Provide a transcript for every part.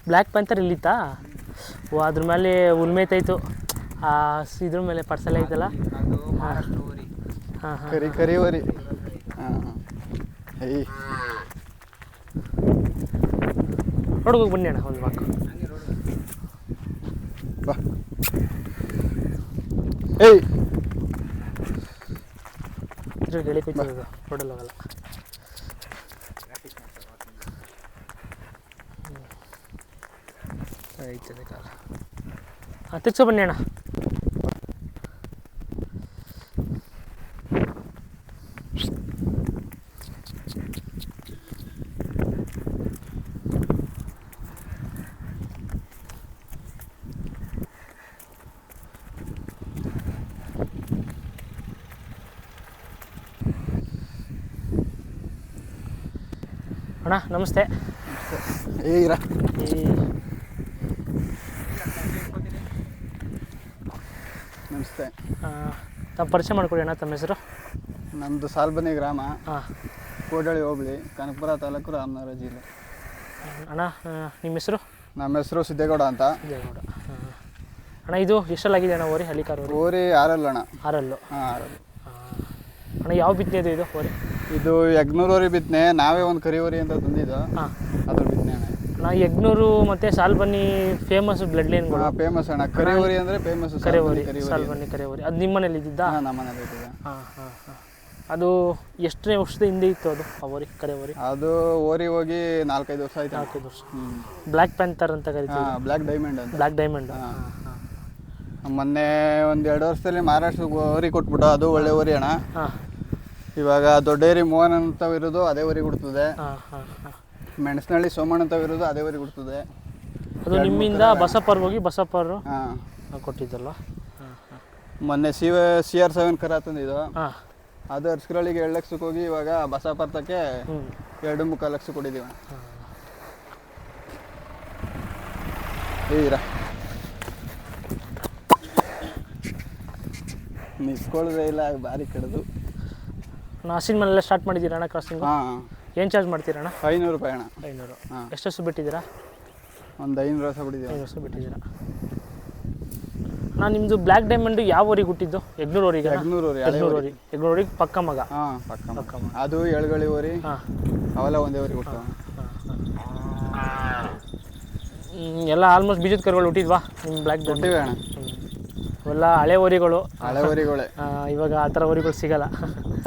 Black panther ಇಲ್ಲಿತ್ತಾ? ಓ ಅದ್ರ ಮೇಲೆ ಉಲ್ಮೇತಾಯ್ತು. ಇದ್ರ ಮೇಲೆ ಪರ್ಸಲ್ ಐತಲ್ಲ. ಹಾಂ ಹಾಂ ಕರಿವರಿ. ಹಾಂ ಏಯ್ ರೋಡ್ಗೆ ಹೋಗಿ ಬನ್ನಿ ಅಣ್ಣ ಒಂದು ವಾಕ್. ಬಾ. ಏಯ್ ಇದ್ರ ಗೆಳಿ ಕೊಯ್ತದ ರೋಡಲ್ಲಿ ಹೋಗಲ್ಲ. ಐತದೆ ಕಾಲ. ಹಾಂ ತಿರ್ಸೋ ಬನ್ನಿ ಅಣ್ಣ. ಅಣ್ಣ ನಮಸ್ತೆ. ಏಯ್ರಾ ನಮಸ್ತೆ. ತಮ್ಮ ಪರಿಚಯ ಮಾಡಿಕೊಡಿ ಅಣ್ಣ. ತಮ್ಮ ಹೆಸರು? ನಮ್ಮದು ಸಾಲ್ಬನಿ ಗ್ರಾಮ, ಹಾಂ, ಕೋಡಳ್ಳಿ ಹೋಬಳಿ, ಕನಕಪುರ ತಾಲೂಕು, ರಾಮನಗರ ಜಿಲ್ಲೆ. ಅಣ್ಣ ನಿಮ್ಮ ಹೆಸರು? ನಮ್ಮ ಹೆಸರು ಸಿದ್ದೇಗೌಡ ಅಂತ. ಸಿದ್ದೇಗೌಡ. ಅಣ್ಣ ಇದು ಎಷ್ಟಲ್ಲಾಗಿದೆ ಅಣ್ಣ ಓರಿ? ಹಳ್ಳಿ ಕಾರು ಓರಿ ಆರಲ್ಲು ಅಣ್ಣ. ಆರಲ್ಲು. ಹಾಂ ಆರಲ್ಲು. ಅಣ್ಣ ಯಾವ ಬಿತ್ತನೆ ಇದು ಓರಿ? ಇದು ಯಗ್ನೂರು ಬಿತ್ತನೆ. ನಾವೇ ಒಂದು ಕರಿವರಿ ಅಂತ ತಂದಿದ್ದು. ಹಾಂ, ಅದ್ರ ಬಿತ್ತನೆ ಅಣ್ಣ. ಅಣ್ಣ ಯಗ್ನೂರು ಮತ್ತು ಸಾಲ್ಬನ್ನಿ ಫೇಮಸ್ ಬ್ಲಡ್ ಲೈನ್ಗಳು. ಫೇಮಸ್ ಅಣ್ಣ. ಕರಿವರಿ ಅಂದರೆ ಫೇಮಸ್. ಕರೆವರಿ, ಸಾಲ್ಬನ್ನಿ ಕರೆವರಿ. ಅದು ನಿಮ್ಮ ಮನೇಲಿ ಇದ್ದಿದ್ದಾ? ಹಾಂ, ನಮ್ಮ ಮನೇಲಿ ಇದ್ದಿದ್ದ. ಹಾಂ ಹಾಂ ಹಾಂ. ಅದು ಎಷ್ಟನೇ ವರ್ಷದ ಹಿಂದೆ ಇತ್ತು ಅದು ಆ ಓರಿ? ಕರೆವರಿ ಅದು ಓರಿ ಹೋಗಿ 4-5 ವರ್ಷ ಆಯ್ತು. 4-5 ವರ್ಷ. ಬ್ಲ್ಯಾಕ್ ಪ್ಯಾಂಥರ್ ಅಂತ ಕರಿತೀವಿ. ಬ್ಲ್ಯಾಕ್ ಡೈಮಂಡ್ ಅಂತ. Black diamond. ಮೊನ್ನೆ ಒಂದು 2 ವರ್ಷದಲ್ಲಿ ಮಹಾರಾಷ್ಟ್ರಕ್ಕೆ ಓರಿ ಕೊಟ್ಬಿಟ್ಟು, ಅದು ಒಳ್ಳೆ ಓರಿ ಅಣ್ಣ. ಹಾಂ, ಇವಾಗ ದೊಡ್ಡೇರಿ ಮೋಹನ್ ಅಂತ ಇರೋದು ಅದೇ ಓರಿ ಕೊಡ್ತದೆ. ಹಾಂ ಹಾಂ ಹಾಂ. ಮೆಣಸನಹಳ್ಳಿ ಸೋಮಣ್ಣ ಅಂತ ಇರೋದು ಅದೇ ಓರಿ ಕೊಡ್ತದೆ. ಅದು ನಿಮ್ಮಿಂದ ಬಸಪ್ಪರ್ ಹೋಗಿ ಬಸಪ್ಪರು ಹಾಂ ಕೊಟ್ಟಿದ್ದಲ್ಲ. ಹಾಂ ಹಾಂ. ಮೊನ್ನೆ CR7 ಕರ ತಂದಿದ್ದು. ಹಾಂ, ಅದು ಅರ್ಸ್ಕರಳ್ಳಿಗೆ 2 ಲಕ್ಷಕ್ಕೆ ಹೋಗಿ ಇವಾಗ ಬಸಪ್ಪರ್ತಕ್ಕೆ 2.25 ಲಕ್ಷ ಕೊಟ್ಟಿದ್ದೀವಿ. ಏಯ್ರಾ ನಿಸ್ಕೊಳ್ಳೋದೇ ಇಲ್ಲ, ಭಾರಿ ಕಡ್ದು. ಹಸಿನ ಮನೆಲ್ಲ ಸ್ಟಾರ್ಟ್ ಮಾಡಿದ್ದೀರಾ ಅಣ್ಣ ಕ್ರಾಸಿಂಗು? ಹಾಂ. ಏನು ಚಾರ್ಜ್ ಮಾಡ್ತೀರಣ್ಣ? 500 ರೂಪಾಯಿ ಅಣ್ಣ. 500. ಹಾಂ. ಎಷ್ಟು ವರ್ಷ ಬಿಟ್ಟಿದ್ದೀರಾ? ಒಂದು 500 ವರ್ಷ ಬಿಟ್ಟಿದ್ದೀವಿ. 5 ವರ್ಷ ಬಿಟ್ಟಿದ್ದೀರಾ. ನಾನು ನಿಮ್ಮದು ಬ್ಲ್ಯಾಕ್ ಡೈಮಂಡು ಯಾವ ಊರಿಗೆ ಹುಟ್ಟಿದ್ದು? ಯಗ್ನೂರು ಊರಿಗೆ? ಯಗ್ನೂರು ಓರಿ. ಯಗ್ನೂರು ಊರಿಗೆ ಪಕ್ಕ ಮಗ. ಹಾಂ, ಪಕ್ಕ ಮಗ. ಅದು ಎಳ್ಗಳಿ ಓರಿ. ಹಾಂ, ಅವೆಲ್ಲ ಒಂದೇ ಊರಿಗೆ ಹುಟ್ಟುವ. ಎಲ್ಲ ಆಲ್ಮೋಸ್ಟ್ ಬೀಜದ ಕರುಗಳು ಹುಟ್ಟಿದ್ವಾ ನಿಮ್ಮ ಬ್ಲ್ಯಾಕ್ ಡೈಮಂಡ್? ಹುಟ್ಟಿವೆ ಅಣ್ಣ. ಅವೆಲ್ಲ ಹಳೆ ಓರಿಗಳು. ಹಳೆ ಓರಿಗಳೇ. ಇವಾಗ ಆ ಥರ ಓರಿಗಳು ಸಿಗಲ್ಲ.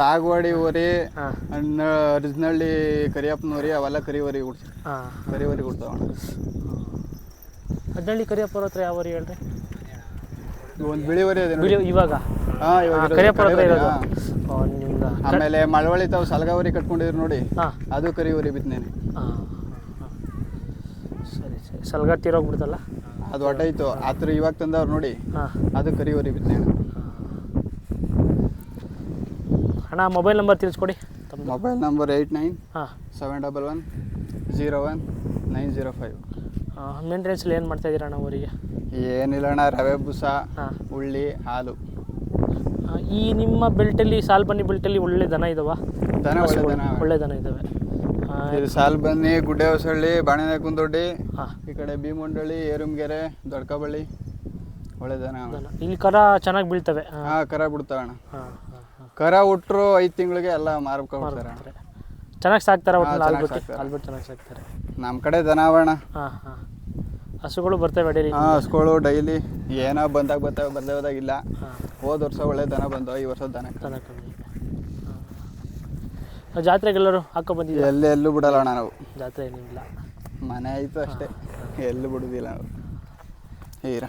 ತಾಗವಾಡಿ ಓರಿ, ಹಾಂ, ರಿಜ್ನಳ್ಳಿ ಕರಿಯಪ್ಪನೋರಿ, ಅವೆಲ್ಲ ಕರಿವರಿ ಹುಡ್ತು. ಹಾಂ, ಕರಿವರಿ ಹುಡ್ತಾವ. ಹಡ್ನಳ್ಳಿ ಕರಿಯಪ್ಪರ ಹತ್ರ ಯಾವ ಓರಿ ಹೇಳ್ರಿ? ಒಂದು ಬಿಳಿವರಿ ಅದೇ ಬಿಳಿ ಇವಾಗ. ಹಾಂ, ಇವಾಗ ಕರಿಯಪ್ಪರ ಹತ್ರ ಇರೋದು ನಿಮ್ದು. ಆಮೇಲೆ ಮಳವಳ್ಳಿ ತಾವು ಸಲಗಾವರಿ ಕಟ್ಕೊಂಡಿದ್ರು ನೋಡಿ, ಹಾಂ, ಅದು ಕರಿವರಿ ಬಿತ್ತನೇನೆ. ಹಾಂ ಹಾಂ. ಸರಿ ಸರಿ. ಸಲ್ಗ ತೀರೋಗ್ಬಿಡ್ತಲ್ಲ ಅದು ಹೊಟ್ಟೈತು. ಆತರ ಇವಾಗ ತಂದವ್ರು ನೋಡಿ, ಹಾಂ, ಅದು ಕರಿವರಿ ಬಿತ್ತನೆ. ಅಣ್ಣ ಮೊಬೈಲ್ ನಂಬರ್ ತಿಳಿಸ್ಕೊಡಿ ತಮ್ಮ. Mobile number 8971710905. 8971710905. ಮೇಂಟೆನೆನ್ಸಲ್ಲಿ ಏನು ಮಾಡ್ತಾಯಿದ್ದೀರ ಅಣ್ಣ ಊರಿಗೆ? ಏನಿಲ್ಲ ಅಣ್ಣ, ರವೆ ಬೂಸ, ಹಾಂ, ಉಳ್ಳಿ, ಹಾಲು. ಈ ನಿಮ್ಮ ಬೆಲ್ಟಲ್ಲಿ ಸಾಲ್ಬನ್ನಿ ಬೆಲ್ಟಲ್ಲಿ ಒಳ್ಳೆ ದನ ಇದಾವ? ದನ ಒಳ್ಳೆ ದನ. ಒಳ್ಳೆ ದನ ಇದ್ದಾವೆ. ಇದು ಸಾಲ್ಬನ್ನಿ, ಗುಡ್ಡೆ ಹೊಸಳ್ಳಿ, ಬಾಣೆಕುಂದೊಡ್ಡಿ, ಹಾಂ, ಈ ಕಡೆ ಭೀಮಂಡಳ್ಳಿ, ಏರುಮ್ಗೆರೆ, ದೊಡ್ಡಕಬಳ್ಳಿ, ಒಳ್ಳೆ ದನ. ಇಲ್ಲಿ ಕರ ಚೆನ್ನಾಗಿ ಬೀಳ್ತವೆ. ಹಾಂ, ಕರ ಬಿಡ್ತಾವಣ್ಣ. ಹಾಂ ಹಾಂ ಹಾಂ. ಕರ ಹುಟ್ಟರು 5 ತಿಂಗಳಿಗೆ ಎಲ್ಲ ಮಾರ್ಕೊಡ್ತಾರೆ. ಚೆನ್ನಾಗಿ ಸಾಕ್ತಾರೆ. ಒಟ್ಟು ಆಲ್ಬಿಟ್ಟು ಚೆನ್ನಾಗಿ ಸಾಕ್ತಾರೆ. ನಮ್ಮ ಕಡೆ ದನ ಅವಣ್ಣ. ಹಾಂ ಹಾಂ. ಹಸುಗಳು ಬರ್ತವೆ ಡೈಲಿ? ಹಾಂ, ಹಸುಗಳು ಡೈಲಿ ಏನೋ ಬಂದಾಗ ಬರ್ತವೆ, ಬರದೇ ಹೋದಾಗಿಲ್ಲ. ಹಾಂ, ಹೋದ ವರ್ಷ ಒಳ್ಳೆ ದನ ಬಂದು, ಈ ವರ್ಷ ದನ ಕಮ್ಮಿ. ಹಾಂ, ಜಾತ್ರೆಗೆಲ್ಲರೂ ಹಾಕೋ ಬಂದಿದ್ದೀವಿ? ಎಲ್ಲೂ ಬಿಡಲ್ಲ ಅಣ್ಣ ನಾವು. ಜಾತ್ರೆ ಏನಿಲ್ಲ, ಮನೆ ಆಯಿತು ಅಷ್ಟೇ, ಎಲ್ಲೂ ಬಿಡೋದಿಲ್ಲ ನಾವು. ಹೀರಾ